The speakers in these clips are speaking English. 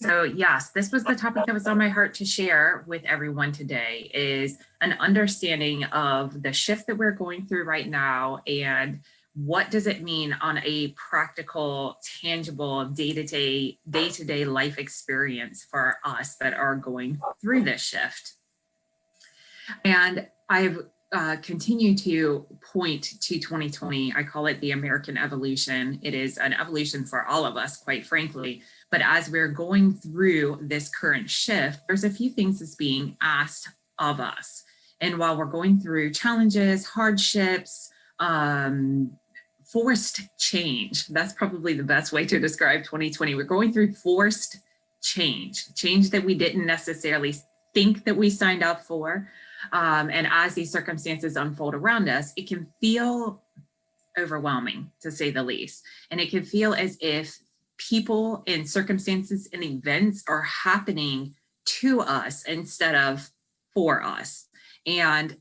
So yes, this was the topic that was on my heart to share with everyone today, is an understanding of the shift that we're going through right now, and what does it mean on a practical, tangible, day-to-day life experience for us that are going through this shift. And I've continued to point to 2020. I call it the American evolution. It is an evolution for all of us, quite frankly. But as we're going through this current shift, there's a few things that's being asked of us. And while we're going through challenges, hardships, forced change, that's probably the best way to describe 2020. We're going through forced change that we didn't necessarily think that we signed up for. And as these circumstances unfold around us, it can feel overwhelming, to say the least. And it can feel as if people and circumstances and events are happening to us instead of for us. And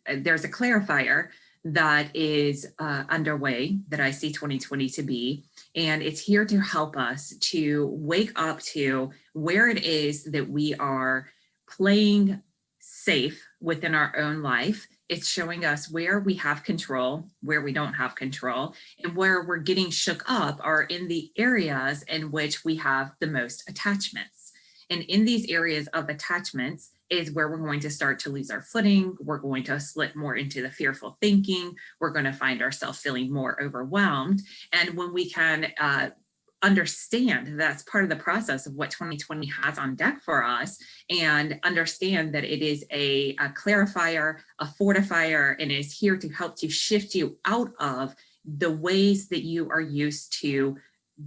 there's a clarifier that is underway that I see 2020 to be, and it's here to help us to wake up to where it is that we are playing safe within our own life. It's showing us where we have control, where we don't have control, and where we're getting shook up are in the areas in which we have the most attachments. And in these areas of attachments is where we're going to start to lose our footing. We're going to slip more into the fearful thinking. We're going to find ourselves feeling more overwhelmed. And when we can understand that's part of the process of what 2020 has on deck for us, and understand that it is a clarifier, a fortifier, and is here to help to shift you out of the ways that you are used to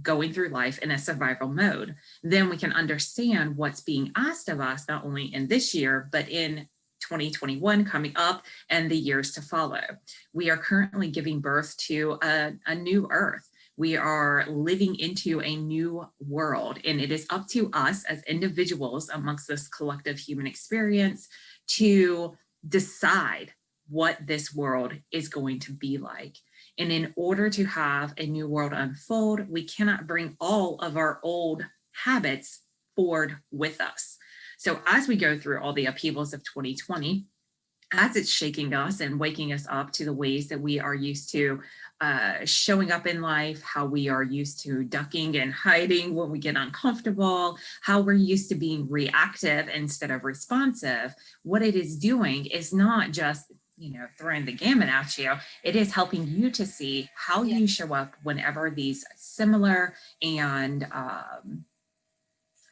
going through life in a survival mode, then we can understand what's being asked of us, not only in this year, but in 2021 coming up and the years to follow. We are currently giving birth to a new earth. We are living into a new world, and it is up to us as individuals amongst this collective human experience to decide what this world is going to be like. And in order to have a new world unfold, we cannot bring all of our old habits forward with us. So as we go through all the upheavals of 2020, as it's shaking us and waking us up to the ways that we are used to showing up in life, how we are used to ducking and hiding when we get uncomfortable, how we're used to being reactive instead of responsive, what it is doing is not just throwing the gamut at you. It is helping you to see how you show up whenever these similar and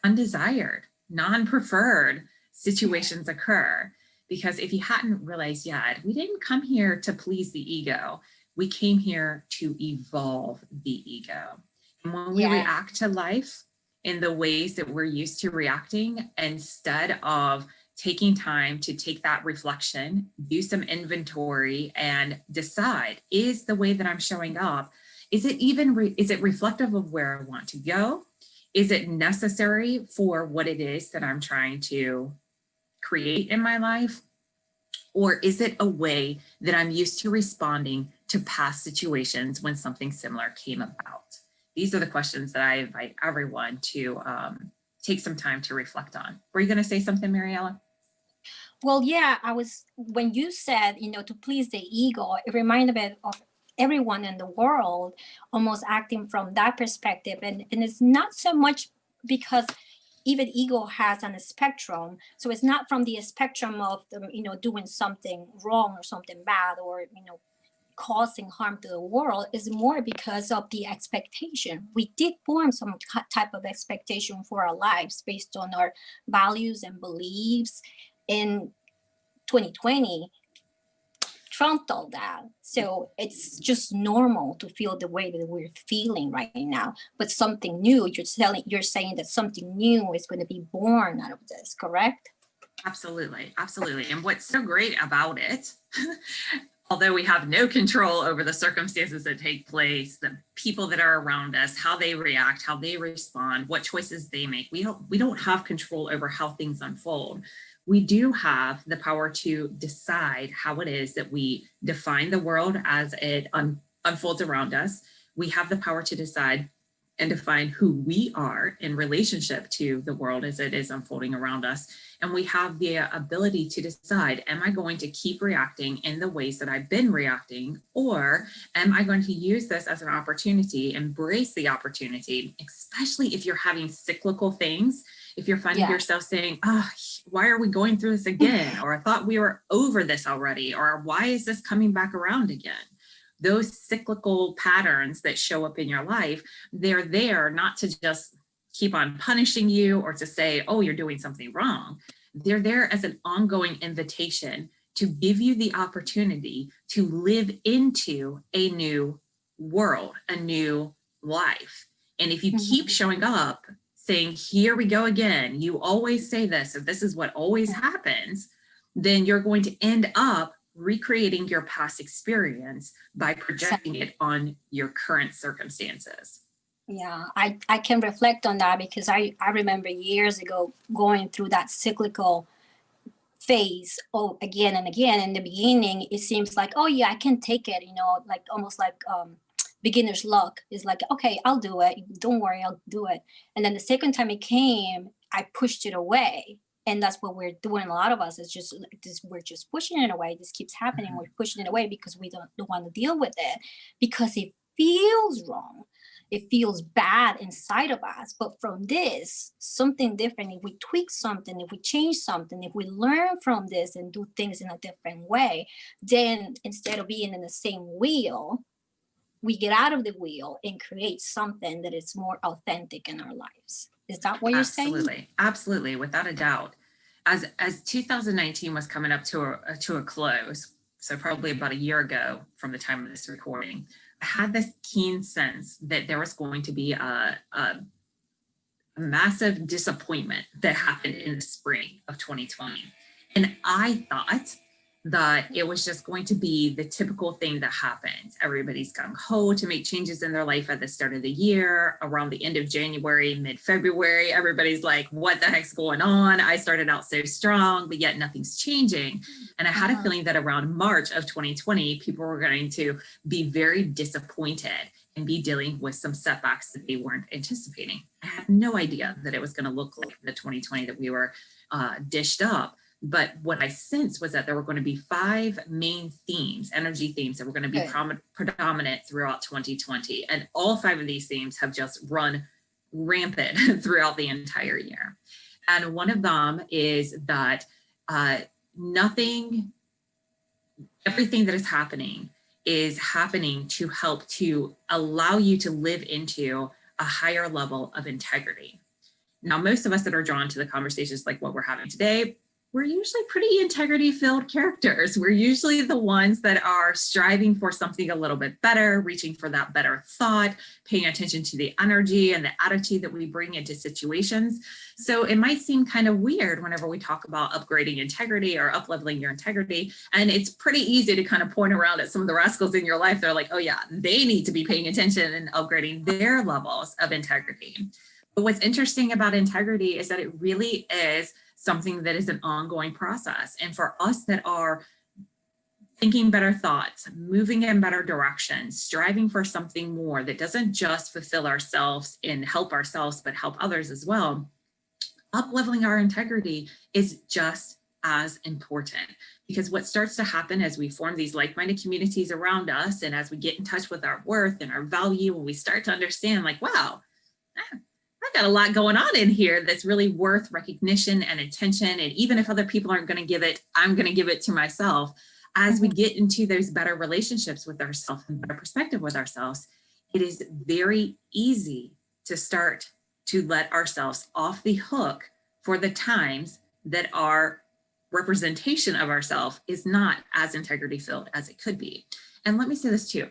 undesired, non-preferred situations occur. Because if you hadn't realized yet, we didn't come here to please the ego. We came here to evolve the ego. And when we react to life in the ways that we're used to reacting, instead of taking time to take that reflection, do some inventory, and decide, is the way that I'm showing up, is it even, is it reflective of where I want to go? Is it necessary for what it is that I'm trying to create in my life? Or is it a way that I'm used to responding to past situations when something similar came about? These are the questions that I invite everyone to take some time to reflect on. Were you going to say something, Mariella? Well, yeah, when you said, to please the ego, it reminded me of everyone in the world almost acting from that perspective. And it's not so much because even ego has on a spectrum. So it's not from the spectrum of them, doing something wrong or something bad or, causing harm to the world. Is more because of the expectation. We did form some type of expectation for our lives based on our values and beliefs. In 2020, trumped all that. So it's just normal to feel the way that we're feeling right now. But something new, you're saying that something new is going to be born out of this, correct? Absolutely, absolutely. And what's so great about it, although we have no control over the circumstances that take place, the people that are around us, how they react, how they respond, what choices they make, we don't have control over how things unfold. We do have the power to decide how it is that we define the world as it unfolds around us. We have the power to decide and define who we are in relationship to the world as it is unfolding around us. And we have the ability to decide, am I going to keep reacting in the ways that I've been reacting, or am I going to use this as an opportunity, embrace the opportunity, especially if you're having cyclical things, if you're finding yourself saying, oh, why are we going through this again? Or I thought we were over this already, or why is this coming back around again? Those cyclical patterns that show up in your life, they're there not to just keep on punishing you or to say, oh, you're doing something wrong. They're there as an ongoing invitation to give you the opportunity to live into a new world, a new life. And if you keep showing up saying, here we go again, you always say this, and this is what always happens, then you're going to end up recreating your past experience by projecting it on your current circumstances. Yeah, I can reflect on that because I remember years ago going through that cyclical phase again and again. In the beginning, it seems like, oh yeah, I can take it, like almost like beginner's luck. Is like, okay, I'll do it. Don't worry, I'll do it. And then the second time it came, I pushed it away. And that's what we're doing. A lot of us is just we're just pushing it away. This keeps happening. We're pushing it away because we don't want to deal with it because it feels wrong. It feels bad inside of us. But from this, something different, if we tweak something, if we change something, if we learn from this and do things in a different way, then instead of being in the same wheel, we get out of the wheel and create something that is more authentic in our lives. Is that what you're saying? Absolutely, absolutely, without a doubt. As 2019 was coming up to a close, so probably about a year ago from the time of this recording, I had this keen sense that there was going to be a massive disappointment that happened in the spring of 2020. And I thought that it was just going to be the typical thing that happens. Everybody's gung-ho to make changes in their life at the start of the year. Around the end of January, mid-February, everybody's like, what the heck's going on? I started out so strong, but yet nothing's changing. And I had a feeling that around March of 2020, people were going to be very disappointed and be dealing with some setbacks that they weren't anticipating. I had no idea that it was going to look like the 2020 that we were dished up. But what I sensed was that there were going to be 5 main themes, energy themes, that were going to be predominant throughout 2020. And all 5 of these themes have just run rampant throughout the entire year. And one of them is that everything that is happening to help to allow you to live into a higher level of integrity. Now, most of us that are drawn to the conversations like what we're having today, we're usually pretty integrity-filled characters. We're usually the ones that are striving for something a little bit better, reaching for that better thought, paying attention to the energy and the attitude that we bring into situations. So it might seem kind of weird whenever we talk about upgrading integrity or up-leveling your integrity. And it's pretty easy to kind of point around at some of the rascals in your life. They're like, oh yeah, they need to be paying attention and upgrading their levels of integrity. But what's interesting about integrity is that it really is something that is an ongoing process. And for us that are thinking better thoughts, moving in better directions, striving for something more that doesn't just fulfill ourselves and help ourselves, but help others as well, up-leveling our integrity is just as important. Because what starts to happen as we form these like-minded communities around us, and as we get in touch with our worth and our value, and we start to understand like, wow, I've got a lot going on in here that's really worth recognition and attention. And even if other people aren't going to give it, I'm going to give it to myself. As we get into those better relationships with ourselves and better perspective with ourselves, it is very easy to start to let ourselves off the hook for the times that our representation of ourselves is not as integrity filled as it could be. And let me say this too,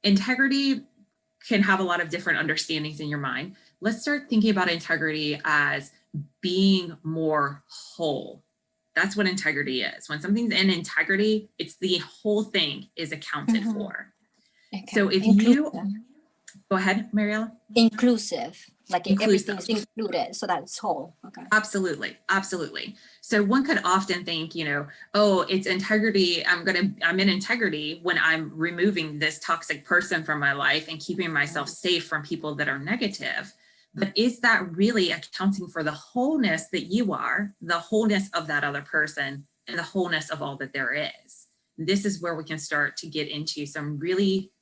integrity can have a lot of different understandings in your mind. Let's start thinking about integrity as being more whole. That's what integrity is. When something's in integrity, it's the whole thing is accounted for. Okay. So if you, go ahead, Mariella. Inclusive. like everything is included, so that's whole. Okay. Absolutely. Absolutely. So one could often think, oh, it's integrity. I'm in integrity when I'm removing this toxic person from my life and keeping myself safe from people that are negative. But is that really accounting for the wholeness that you are, the wholeness of that other person, and the wholeness of all that there is? This is where we can start to get into some really,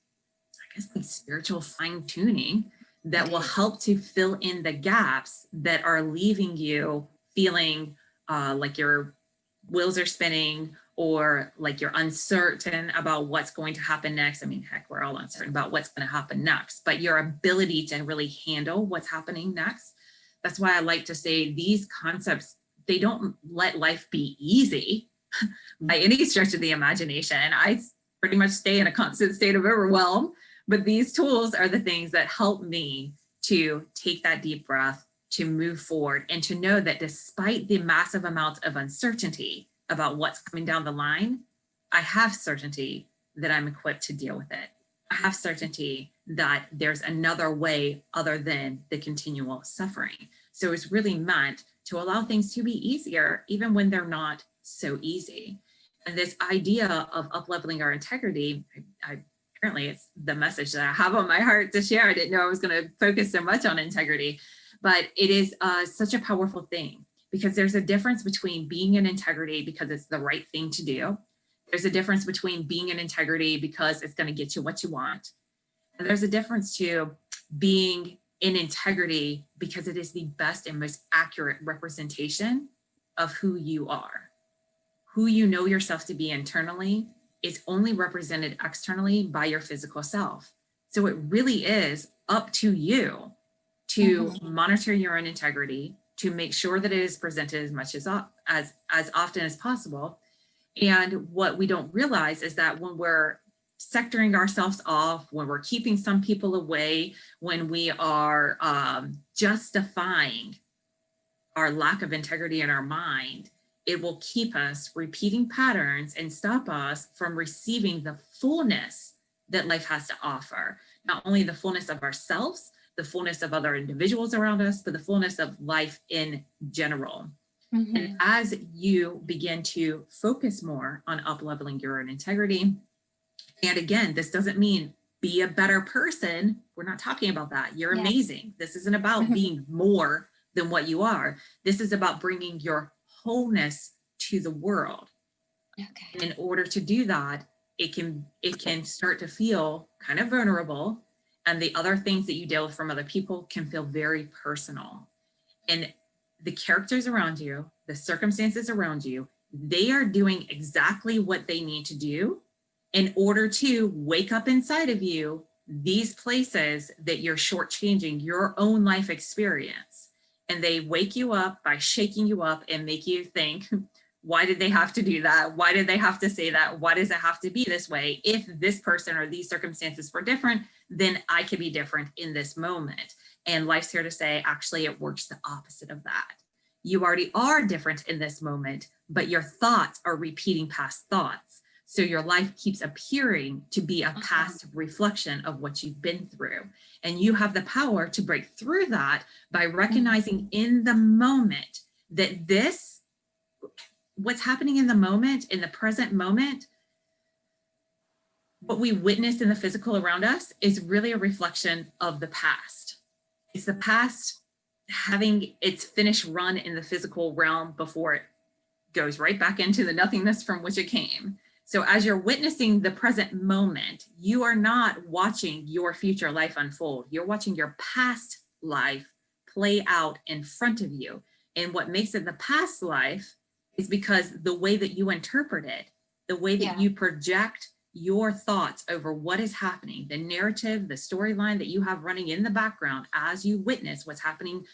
I guess, like spiritual fine tuning that will help to fill in the gaps that are leaving you feeling like your wheels are spinning, or like you're uncertain about what's going to happen next. I mean, heck, we're all uncertain about what's going to happen next, but your ability to really handle what's happening next. That's why I like to say these concepts, they don't let life be easy by any stretch of the imagination. I pretty much stay in a constant state of overwhelm. But these tools are the things that help me to take that deep breath, to move forward, and to know that despite the massive amounts of uncertainty about what's coming down the line, I have certainty that I'm equipped to deal with it. I have certainty that there's another way other than the continual suffering. So it's really meant to allow things to be easier, even when they're not so easy. And this idea of up-leveling our integrity, apparently it's the message that I have on my heart to share. I didn't know I was going to focus so much on integrity, but it is such a powerful thing, because there's a difference between being in integrity because it's the right thing to do. There's a difference between being in integrity because it's going to get you what you want. And there's a difference to being in integrity because it is the best and most accurate representation of who you are. Who you know yourself to be internally is only represented externally by your physical self. So it really is up to you to monitor your own integrity, to make sure that it is presented as much as often as possible. And what we don't realize is that when we're sectoring ourselves off, when we're keeping some people away, when we are justifying our lack of integrity in our mind, it will keep us repeating patterns and stop us from receiving the fullness that life has to offer. Not only the fullness of ourselves, the fullness of other individuals around us, but the fullness of life in general. And as you begin to focus more on up-leveling your own integrity, and again, this doesn't mean be a better person. We're not talking about that. You're amazing. This isn't about being more than what you are. This is about bringing your wholeness to the world. Okay. In order to do that, it can start to feel kind of vulnerable, and the other things that you deal with from other people can feel very personal. And the characters around you, the circumstances around you, they are doing exactly what they need to do in order to wake up inside of you these places that you're shortchanging your own life experience. And they wake you up by shaking you up and make you think, why did they have to do that? Why did they have to say that? Why does it have to be this way? If this person or these circumstances were different, then I could be different in this moment. And life's here to say, actually, it works the opposite of that. You already are different in this moment, but your thoughts are repeating past thoughts. So your life keeps appearing to be a past reflection of what you've been through. And you have the power to break through that by recognizing in the moment that what's happening in the moment, in the present moment, what we witness in the physical around us is really a reflection of the past. It's the past having its finished run in the physical realm before it goes right back into the nothingness from which it came. So as you're witnessing the present moment, you are not watching your future life unfold. You're watching your past life play out in front of you. And what makes it the past life is because the way that you interpret it, the way that you project your thoughts over what is happening, the narrative, the storyline that you have running in the background as you witness what's happening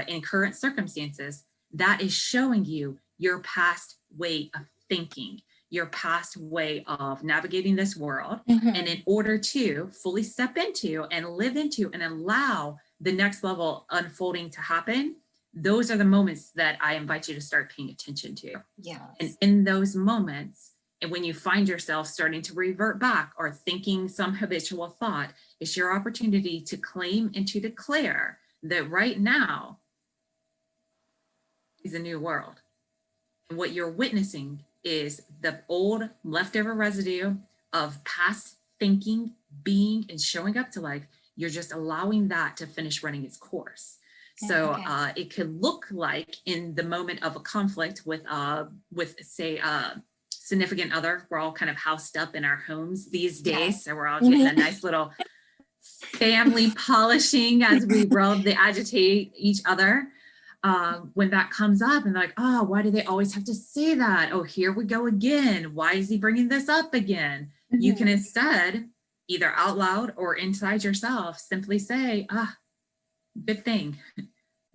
in current circumstances, that is showing you your past way of thinking, your past way of navigating this world. And in order to fully step into and live into and allow the next level unfolding to happen, those are the moments that I invite you to start paying attention to. Yes. And in those moments, and when you find yourself starting to revert back or thinking some habitual thought, it's your opportunity to claim and to declare that right now is a new world. And what you're witnessing is the old leftover residue of past thinking, being, and showing up to life. You're just allowing that to finish running its course. So Okay. it could look like in the moment of a conflict with say, a significant other. We're all kind of housed up in our homes these Yeah. days. So we're all getting a Mhm. nice little family polishing as we rub the agitate each other. When that comes up and they're like, oh, why do they always have to say that? Oh, here we go again. Why is he bringing this up again? You can Mhm. instead, either out loud or inside yourself, simply say,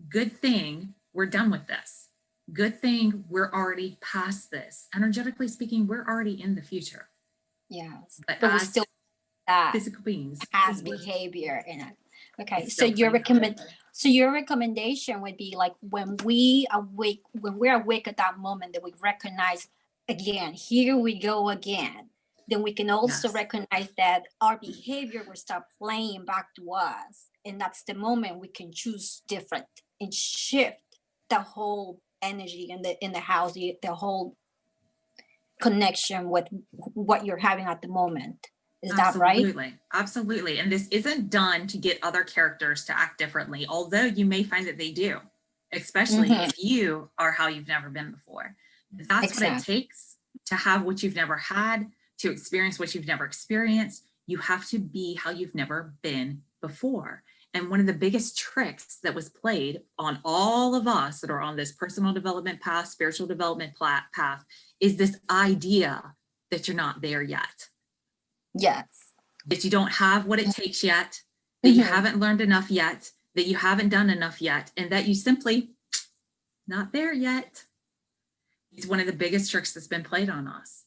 good thing, we're done with this. Good thing we're already past this. Energetically speaking, we're already in the future. Yes. But But we as still that physical beings, has we're behavior in it. Okay. So still your playing out. your recommendation would be like when we're awake at that moment that we recognize again, here we go again. Then we can also Yes, recognize that our behavior will start playing back to us. And that's the moment we can choose different and shift the whole energy in the house, the whole connection with what you're having at the moment. Is that right? absolutely. Absolutely. And this isn't done to get other characters to act differently, although you may find that they do, especially Mm-hmm. if you are how you've never been before. That's what it Exactly. takes to have what you've never had, to experience what you've never experienced. You have to be how you've never been before. And one of the biggest tricks that was played on all of us that are on this personal development path, spiritual development path, is this idea that you're not there yet, Yes. that you don't have what it takes yet, that you Mm-hmm. haven't learned enough yet, that you haven't done enough yet, and that you simply not there yet. It's one of the biggest tricks that's been played on us.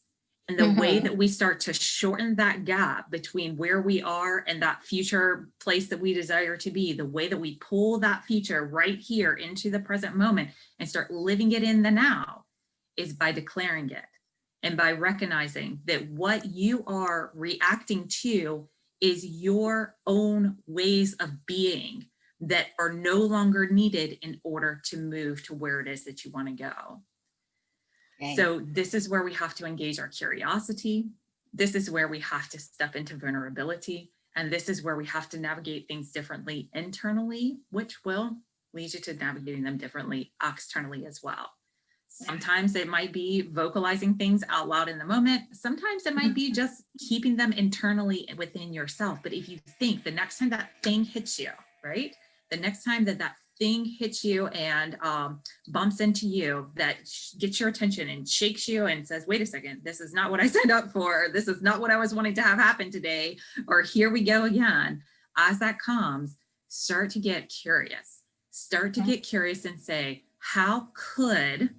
And the way Mm-hmm. that we start to shorten that gap between where we are and that future place that we desire to be, the way that we pull that future right here into the present moment and start living it in the now, is by declaring it and by recognizing that what you are reacting to is your own ways of being that are no longer needed in order to move to where it is that you want to go. Okay. So this is where we have to engage our curiosity. This is where we have to step into vulnerability. And this is where we have to navigate things differently internally, which will lead you to navigating them differently externally as well. Sometimes it might be vocalizing things out loud in the moment. Sometimes it might be just keeping them internally within yourself. But if you think the next time that thing hits you, right? The next time that that thing hits you and bumps into you, that gets your attention and shakes you and says, wait a second, this is not what I signed up for. This is not what I was wanting to have happen today. Or here we go again. As that comes, start to get curious. Start to get curious and say, how could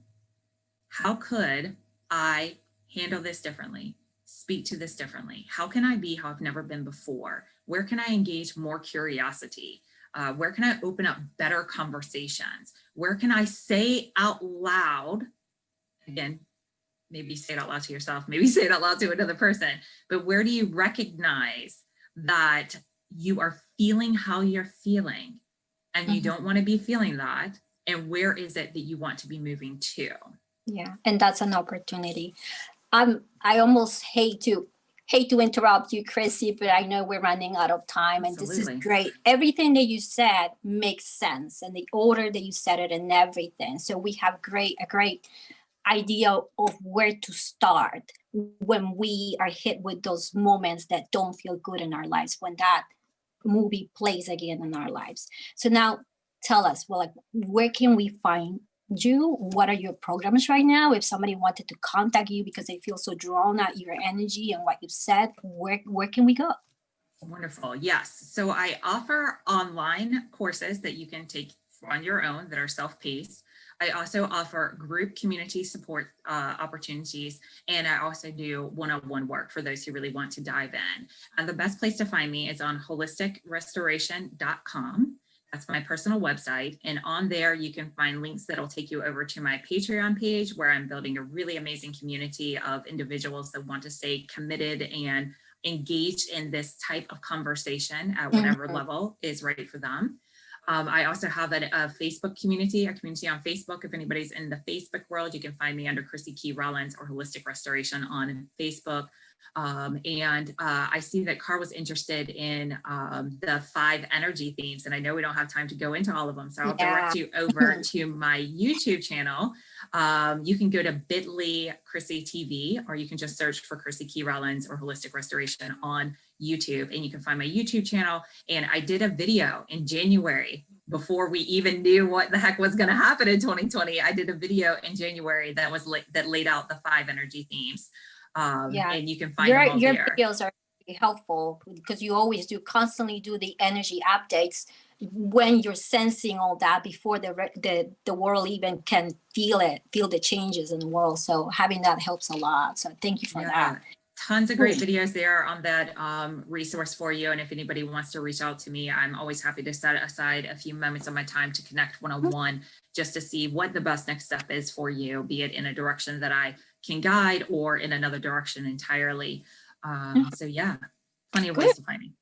I handle this differently? Speak to this differently? How can I be how I've never been before? Where can I engage more curiosity? Where can I open up better conversations? Where can I say out loud, again, maybe say it out loud to yourself, maybe say it out loud to another person, but where do you recognize that you are feeling how you're feeling and you Mm-hmm. don't want to be feeling that? And where is it that you want to be moving to? Yeah, and that's an opportunity. I almost hate to interrupt you, Crissy, but I know we're running out of time, and this is Absolutely. great. Everything that you said makes sense, and the order that you said it and everything. So we have a great idea of where to start when we are hit with those moments that don't feel good in our lives, when that movie plays again in our lives. So now tell us, well, like, where can we find you? What are your programs right now? If somebody wanted to contact you because they feel so drawn at your energy and what you said, where can we go? Wonderful. Yes. So I offer online courses that you can take on your own that are self-paced. I also offer group community support opportunities, and I also do one-on-one work for those who really want to dive in. And the best place to find me is on holisticrestoration.com. That's my personal website. And on there, you can find links that'll take you over to my Patreon page, where I'm building a really amazing community of individuals that want to stay committed and engaged in this type of conversation at whatever Mhm. level is right for them. I also have a Facebook community, a community on Facebook. If anybody's in the Facebook world, you can find me under Crissy Keye Rollins or Holistic Restoration on Facebook. I see that Carr was interested in the 5 energy themes, and I know we don't have time to go into all of them, so I'll direct you over to my YouTube channel. You can go to bit.ly Crissy TV, or you can just search for Crissy Keye Rollins or Holistic Restoration on YouTube, and you can find my YouTube channel. And I did a video in January before we even knew what the heck was going to happen in 2020. I did a video in January that was that laid out the 5 energy themes. And you can find them all your there. videos are really helpful because you always constantly do the energy updates when you're sensing all that before the world even can feel the changes in the world. So having that helps a lot. So thank you for that. Tons of great videos there on that resource for you. And if anybody wants to reach out to me, I'm always happy to set aside a few moments of my time to connect one-on-one just to see what the best next step is for you, be it in a direction that I can guide or in another direction entirely. So yeah, plenty of ways to find me.